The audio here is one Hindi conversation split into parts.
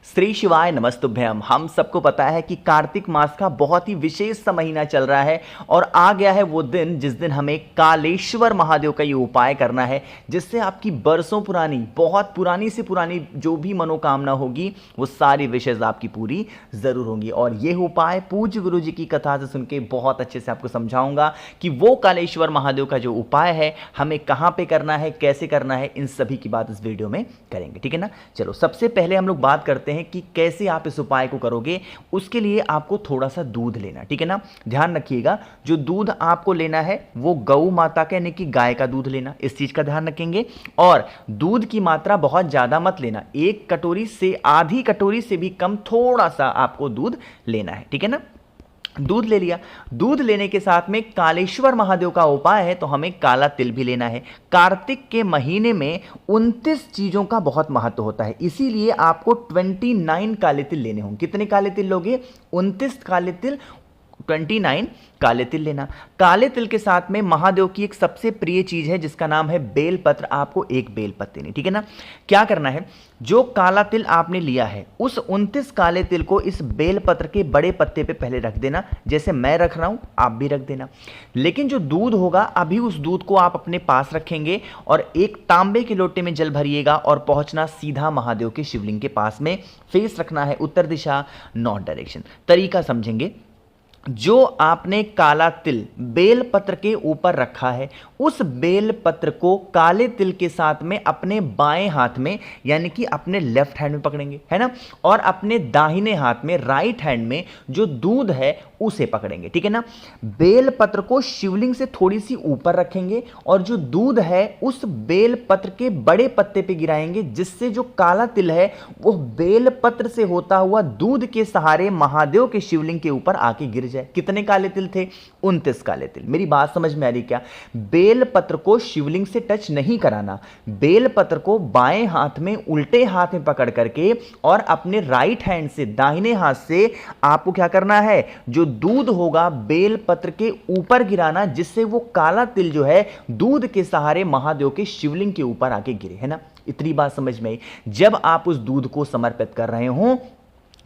श्री शिवाय नमस्तुभ्यम। हम सबको पता है कि कार्तिक मास का बहुत ही विशेष सा महीना चल रहा है और आ गया है वो दिन जिस दिन हमें कालेश्वर महादेव का ये उपाय करना है, जिससे आपकी बरसों पुरानी, बहुत पुरानी से पुरानी जो भी मनोकामना होगी वो सारी विशेष आपकी पूरी जरूर होंगी। और ये उपाय पूज्य गुरु जी की कथा से सुन के बहुत अच्छे से आपको समझाऊंगा कि वो कालेश्वर महादेव का जो उपाय है हमें कहाँ पे करना है, कैसे करना है, इन सभी की बात इस वीडियो में करेंगे। ठीक है ना। चलो सबसे पहले हम लोग बात करते हैं कि कैसे आप इस उपाय को करोगे। उसके लिए आपको थोड़ा सा दूध लेना, ठीक है ना। ध्यान रखिएगा, जो दूध आपको लेना है वो गौ माता का यानी कि गाय का दूध लेना, इस चीज का ध्यान रखेंगे। और दूध की मात्रा बहुत ज्यादा मत लेना, एक कटोरी से आधी कटोरी से भी कम थोड़ा सा आपको दूध लेना है, ठीक है ना। दूध ले लिया। दूध लेने के साथ में कालेश्वर महादेव का उपाय है तो हमें काला तिल भी लेना है। कार्तिक के महीने में 29 चीजों का बहुत महत्व होता है, इसीलिए आपको 29 काले तिल लेने होंगे। कितने काले तिल लोगे? 29 काले तिल, 29 काले तिल लेना। काले तिल के साथ में महादेव की एक सबसे प्रिय चीज है जिसका नाम है बेलपत्र। आपको एक बेलपत्र लेनी, ठीक है ना। क्या करना है, जो काला तिल आपने लिया है उस 29 काले तिल को इस बेलपत्र के बड़े पत्ते पे पहले रख देना, जैसे मैं रख रहा हूं आप भी रख देना। लेकिन जो दूध होगा अभी उस दूध को आप अपने पास रखेंगे और एक तांबे के लोटे में जल भरिएगा और पहुंचना सीधा महादेव के शिवलिंग के पास में। फेस रखना है उत्तर दिशा, नॉर्थ डायरेक्शन। तरीका समझेंगे। जो आपने काला तिल बेलपत्र के ऊपर रखा है उस बेलपत्र को काले तिल के साथ में अपने बाएं हाथ में यानी कि अपने लेफ्ट हैंड में पकड़ेंगे, है ना। और अपने दाहिने हाथ में राइट हैंड में जो दूध है उसे पकड़ेंगे, ठीक है ना। बेलपत्र को शिवलिंग से थोड़ी सी ऊपर रखेंगे और जो दूध है उस बेलपत्र के बड़े पत्ते पे गिराएंगे, जिससे जो काला तिल है वो बेलपत्र से होता हुआ दूध के सहारे महादेव के शिवलिंग के ऊपर आके गिर जाए। कितने काले तिल थे? 29 काले तिल। मेरी बात समझ में आ रही क्या? बेलपत्र को शिवलिंग से टच नहीं कराना, बेलपत्र को बाएं हाथ में उल्टे हाथ में पकड़ करके और अपने राइट हैंड से दाहिने हाथ से आपको क्या करना है, जो दूध होगा बेलपत्र के ऊपर गिराना, जिससे वो काला तिल जो है दूध के सहारे महादेव के शिवलिंग के ऊपर आके गिरे, है ना। इतनी बात समझ में आई। जब आप उस दूध को समर्पित कर रहे हो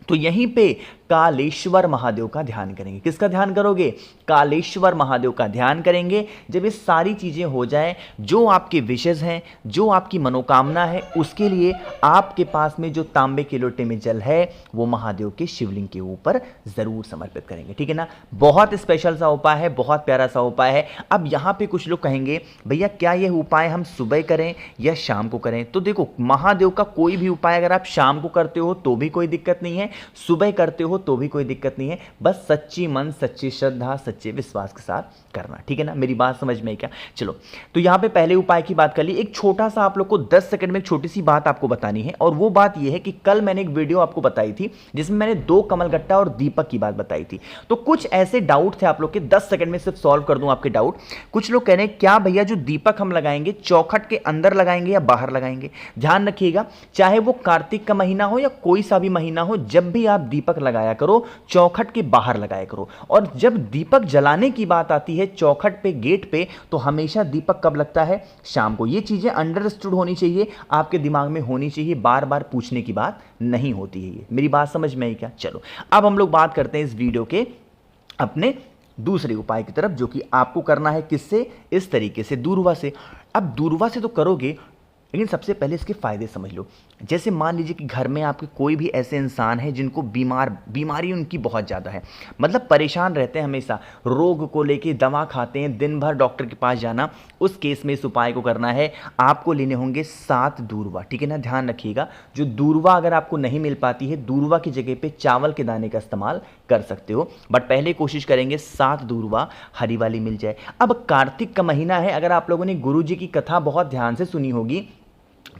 तो यहीं पे कालेश्वर महादेव का ध्यान करेंगे। किसका ध्यान करोगे? कालेश्वर महादेव का ध्यान करेंगे। जब ये सारी चीजें हो जाएं, जो आपके विशेष हैं, जो आपकी मनोकामना है, उसके लिए आपके पास में जो तांबे के लोटे में जल है वो महादेव के शिवलिंग के ऊपर जरूर समर्पित करेंगे, ठीक है ना। बहुत स्पेशल सा उपाय है, बहुत प्यारा सा उपाय है। अब यहां पर कुछ लोग कहेंगे भैया क्या यह उपाय हम सुबह करें या शाम को करें? तो देखो, महादेव का कोई भी उपाय अगर आप शाम को करते हो तो भी कोई दिक्कत नहीं है, सुबह करते हो तो भी कोई दिक्कत नहीं है। बस सच्ची मन, सच्ची श्रद्धा, सच्चे विश्वास के साथ करना, ठीक है ना। मेरी बात समझ में आई क्या? चलो, तो यहां पे पहले उपाय की बात कर ली। एक छोटा सा आप लोग को 10 सेकंड में एक छोटी सी बात आपको बतानी है, और वो बात यह है कि कल मैंने एक वीडियो आपको बताई थी जिसमें मैंने 2 कमलगट्टा और दीपक की बात बताई थी। तो कुछ ऐसे डाउट थे आप लोग के, 10 सेकंड में सिर्फ सॉल्व कर दूं आपके डाउट। कुछ लोग कह रहे हैं क्या भैया जो दीपक हम लगाएंगे चौखट के अंदर लगाएंगे या बाहर लगाएंगे? ध्यान रखिएगा, चाहे वो कार्तिक का महीना हो या कोई सा भी महीना हो, जब भी आप दीपक लगाया करो चौखट के बाहर लगाया करो। और जब दीपक जलाने की बात आती है चौखट पे, गेट पे, तो हमेशा दीपक कब लगता है? शाम को। ये चीजें अंडरस्टूड होनी चाहिए, आपके दिमाग में होनी चाहिए, बार बार पूछने की बात नहीं होती है ये। मेरी बात समझ में आई क्या? चलो, अब हम लोग बात करते हैं इस वीडियो के अपने दूसरे उपाय की तरफ, जो कि आपको करना है किससे? इस तरीके से, दूर्वा से। अब दूर्वा से तो करोगे, लेकिन सबसे पहले इसके फायदे समझ लो। जैसे मान लीजिए कि घर में आपके कोई भी ऐसे इंसान है जिनको बीमारी उनकी बहुत ज़्यादा है, मतलब परेशान रहते हैं हमेशा, रोग को लेके दवा खाते हैं, दिन भर डॉक्टर के पास जाना। उस केस में इस उपाय को करना है, आपको लेने होंगे 7 दूर्वा, ठीक है ना। ध्यान रखिएगा, जो दूर्वा अगर आपको नहीं मिल पाती है, दूर्वा की जगह पे चावल के दाने का इस्तेमाल कर सकते हो, बट पहले कोशिश करेंगे 7 दूर्वा हरी वाली मिल जाए। अब कार्तिक का महीना है, अगर आप लोगों ने गुरु जी की कथा बहुत ध्यान से सुनी होगी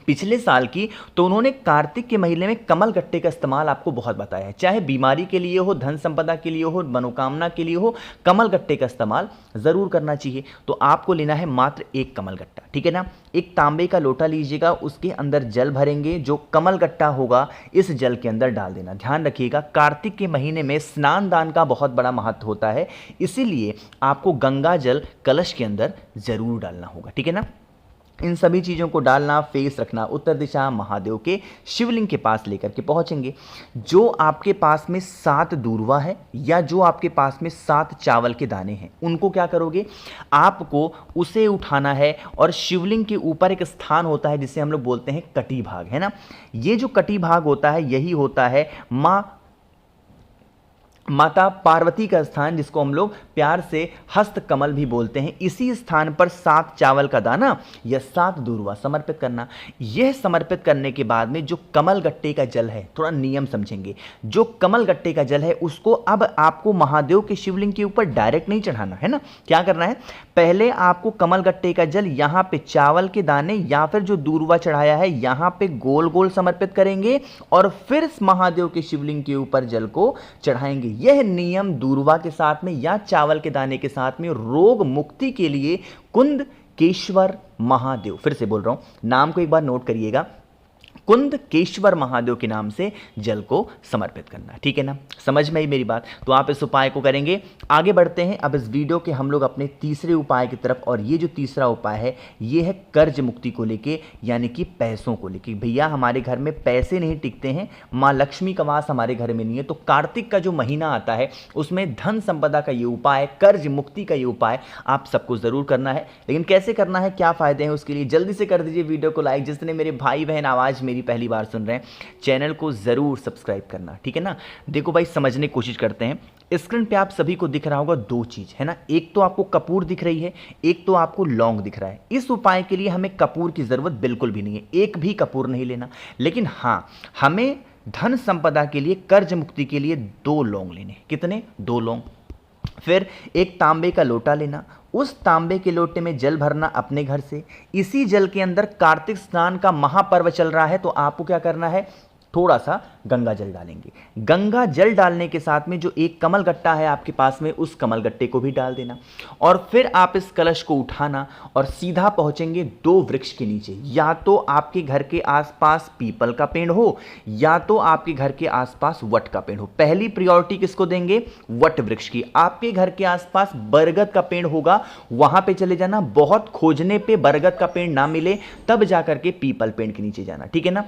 पिछले साल की, तो उन्होंने कार्तिक के महीने में कमल गट्टे का इस्तेमाल आपको बहुत बताया है। चाहे बीमारी के लिए हो, धन संपदा के लिए हो, मनोकामना के लिए हो, कमल गट्टे का इस्तेमाल जरूर करना चाहिए। तो आपको लेना है मात्र 1 कमल गट्टा, ठीक है ना। एक तांबे का लोटा लीजिएगा, उसके अंदर जल भरेंगे, जो कमल गट्टा होगा इस जल के अंदर डाल देना। ध्यान रखिएगा, कार्तिक के महीने में स्नान दान का बहुत बड़ा महत्व होता है, इसीलिए आपको गंगा जल कलश के अंदर जरूर डालना होगा, ठीक है ना। इन सभी चीज़ों को डालना, फेस रखना उत्तर दिशा, महादेव के शिवलिंग के पास लेकर के पहुंचेंगे। जो आपके पास में 7 दूर्वा है या जो आपके पास में 7 चावल के दाने हैं, उनको क्या करोगे, आपको उसे उठाना है और शिवलिंग के ऊपर एक स्थान होता है जिसे हम लोग बोलते हैं कटी भाग, है ना। ये जो कटी भाग होता है यही होता है माता पार्वती का स्थान, जिसको हम लोग प्यार से हस्त कमल भी बोलते हैं। इसी स्थान पर 7 चावल का दाना या 7 दूर्वा समर्पित करना। यह समर्पित करने के बाद में जो कमल गट्टे का जल है, थोड़ा नियम समझेंगे, जो कमल गट्टे का जल है उसको अब आपको महादेव के शिवलिंग के ऊपर डायरेक्ट नहीं चढ़ाना है ना। क्या करना है, पहले आपको कमल गट्टे का जल यहाँ पे चावल के दाने या फिर जो दूर्वा चढ़ाया है यहाँ पे गोल गोल समर्पित करेंगे और फिर महादेव के शिवलिंग के ऊपर जल को चढ़ाएंगे। यह नियम दूर्वा के साथ में या चावल के दाने के साथ में रोग मुक्ति के लिए कुंदकेश्वर महादेव, फिर से बोल रहा हूं, नाम को एक बार नोट करिएगा, कुंदकेश्वर महादेव के नाम से जल को समर्पित करना। ठीक है ना, समझ में आई मेरी बात। तो आप इस उपाय को करेंगे। आगे बढ़ते हैं अब इस वीडियो के हम लोग अपने तीसरे उपाय की तरफ, और ये जो तीसरा उपाय है ये है कर्ज मुक्ति को लेके, यानी कि पैसों को लेके। भैया हमारे घर में पैसे नहीं टिकते हैं, माँ लक्ष्मी का वास हमारे घर में नहीं है, तो कार्तिक का जो महीना आता है उसमें धन संपदा का ये उपाय, कर्ज मुक्ति का ये उपाय आप सबको जरूर करना है। लेकिन कैसे करना है, क्या फायदे हैं, उसके लिए जल्दी से कर दीजिए वीडियो को लाइक। जितने मेरे भाई बहन आवाज मेरी पहली बार सुन रहे हैं, चैनल को जरूर सब्सक्राइब करना, ठीक है ना। देखो भाई समझने की कोशिश करते हैं। स्क्रीन पे आप सभी को दिख रहा होगा 2 चीज, है ना। एक तो आपको कपूर दिख रही है, एक तो आपको लौंग दिख रहा है। इस उपाय के लिए हमें कपूर की जरूरत बिल्कुल भी नहीं है, एक भी कपूर नहीं लेना। लेकिन हाँ, हमें धन संपदा के लिए, कर्ज मुक्ति के लिए 2 लौंग लेने। कितने? 2 लौंग। फिर एक तांबे का लोटा लेना, उस तांबे के लोटे में जल भरना अपने घर से। इसी जल के अंदर कार्तिक स्नान का महापर्व चल रहा है, तो आपको क्या करना है, थोड़ा सा गंगा जल डालेंगे। गंगा जल डालने के साथ में जो एक कमल गट्टा है आपके पास में, उस कमल गट्टे को भी डाल देना। और फिर आप इस कलश को उठाना और सीधा पहुंचेंगे 2 वृक्ष के नीचे। या तो आपके घर के आसपास पीपल का पेड़ हो या तो आपके घर के आसपास वट का पेड़ हो। पहली प्रायोरिटी किसको देंगे? वट वृक्ष की। आपके घर के आसपास बरगद का पेड़ होगा, वहां पे चले जाना। बहुत खोजने पे बरगद का पेड़ ना मिले तब जाकर के पीपल पेड़ के नीचे जाना, ठीक है ना।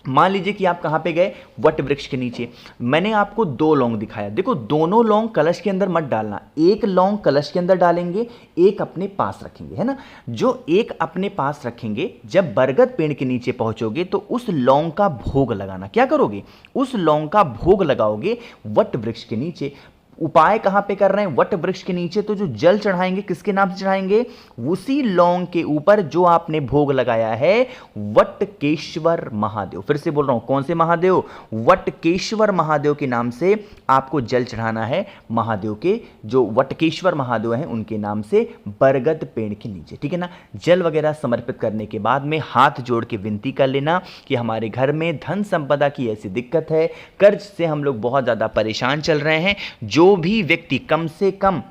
मान लीजिए कि आप कहां पे गए, वट वृक्ष के नीचे। मैंने आपको 2 लौंग दिखाया, देखो दोनों लौंग कलश के अंदर मत डालना, एक लौंग कलश के अंदर डालेंगे, एक अपने पास रखेंगे, है ना। जो एक अपने पास रखेंगे, जब बरगद पेड़ के नीचे पहुंचोगे तो उस लौंग का भोग लगाना। क्या करोगे? उस लौंग का भोग लगाओगे वट वृक्ष के नीचे। उपाय कहां पे कर रहे हैं? वट वृक्ष के नीचे। तो जो जल चढ़ाएंगे किसके नाम से चढ़ाएंगे? उसी लौंग के ऊपर जो आपने भोग लगाया है, वटकेश्वर महादेव। फिर से बोल रहा हूं, कौन से महादेव? वटकेश्वर महादेव के नाम से आपको जल चढ़ाना है। महादेव के जो वटकेश्वर महादेव हैं उनके नाम से बरगद पेड़ के नीचे, ठीक है ना। जल वगैरह समर्पित करने के बाद में हाथ जोड़ के विनती कर लेना कि हमारे घर में धन संपदा की ऐसी दिक्कत है, कर्ज से हम लोग बहुत ज्यादा परेशान चल रहे हैं। जो भी व्यक्ति कम से कम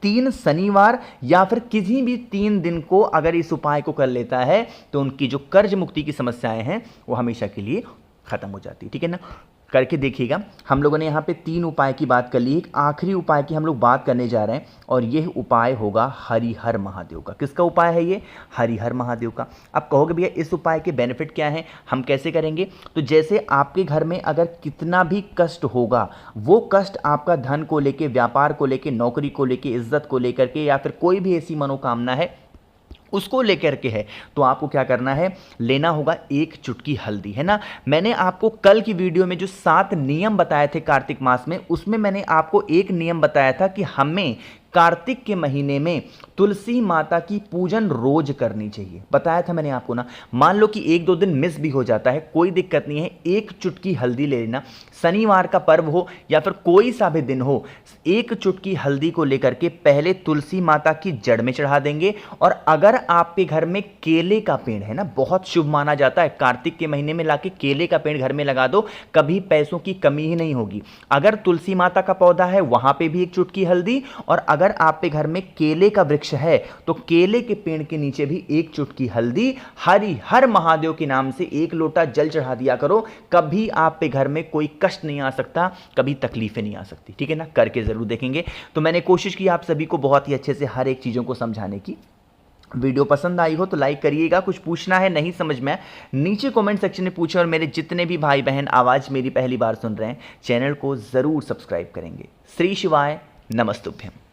3 शनिवार या फिर किसी भी 3 दिन को अगर इस उपाय को कर लेता है तो उनकी जो कर्ज मुक्ति की समस्याएं हैं वो हमेशा के लिए खत्म हो जाती है, ठीक है ना। करके देखिएगा। हम लोगों ने यहाँ पे 3 उपाय की बात कर ली, एक आखिरी उपाय की हम लोग बात करने जा रहे हैं और यह उपाय होगा हरिहर महादेव का। किसका उपाय है ये? हरिहर महादेव का। अब कहोगे भैया इस उपाय के बेनिफिट क्या हैं, हम कैसे करेंगे? तो जैसे आपके घर में अगर कितना भी कष्ट होगा, वो कष्ट आपका धन को लेके, व्यापार को लेके, नौकरी को लेके, इज्जत को लेकर के, या फिर कोई भी ऐसी मनोकामना है उसको लेकर के है, तो आपको क्या करना है, लेना होगा 1 चुटकी हल्दी, है ना। मैंने आपको कल की वीडियो में जो 7 नियम बताए थे कार्तिक मास में, उसमें मैंने आपको एक नियम बताया था कि हमें कार्तिक के महीने में तुलसी माता की पूजन रोज करनी चाहिए, बताया था मैंने आपको ना। मान लो कि 1-2 दिन मिस भी हो जाता है, कोई दिक्कत नहीं है, 1 चुटकी हल्दी ले लेना। शनिवार का पर्व हो या फिर कोई सा भी दिन हो, 1 चुटकी हल्दी को लेकर के पहले तुलसी माता की जड़ में चढ़ा देंगे। और अगर आपके घर में केले का पेड़ है ना, बहुत शुभ माना जाता है, कार्तिक के महीने में लाके केले का पेड़ घर में लगा दो, कभी पैसों की कमी ही नहीं होगी। अगर तुलसी माता का पौधा है वहां पे भी 1 चुटकी हल्दी, और अगर आपके घर में केले का वृक्ष है तो केले के पेड़ के नीचे भी 1 चुटकी हल्दी। हरिहर महादेव के नाम से 1 लोटा जल चढ़ा दिया करो, कभी आपके घर में कोई कष्ट नहीं आ सकता, कभी तकलीफें नहीं आ सकती, ठीक है ना। करके जरूर देखेंगे। तो मैंने कोशिश की आप सभी को बहुत ही अच्छे से हर एक चीजों को समझाने की, वीडियो पसंद आई हो तो लाइक करिएगा। कुछ पूछना है नहीं समझ में नीचे कमेंट सेक्शन में पूछें, और मेरे जितने भी भाई बहन आवाज़ मेरी पहली बार सुन रहे हैं चैनल को ज़रूर सब्सक्राइब करेंगे। श्री शिवाय नमस्तुभ्यम।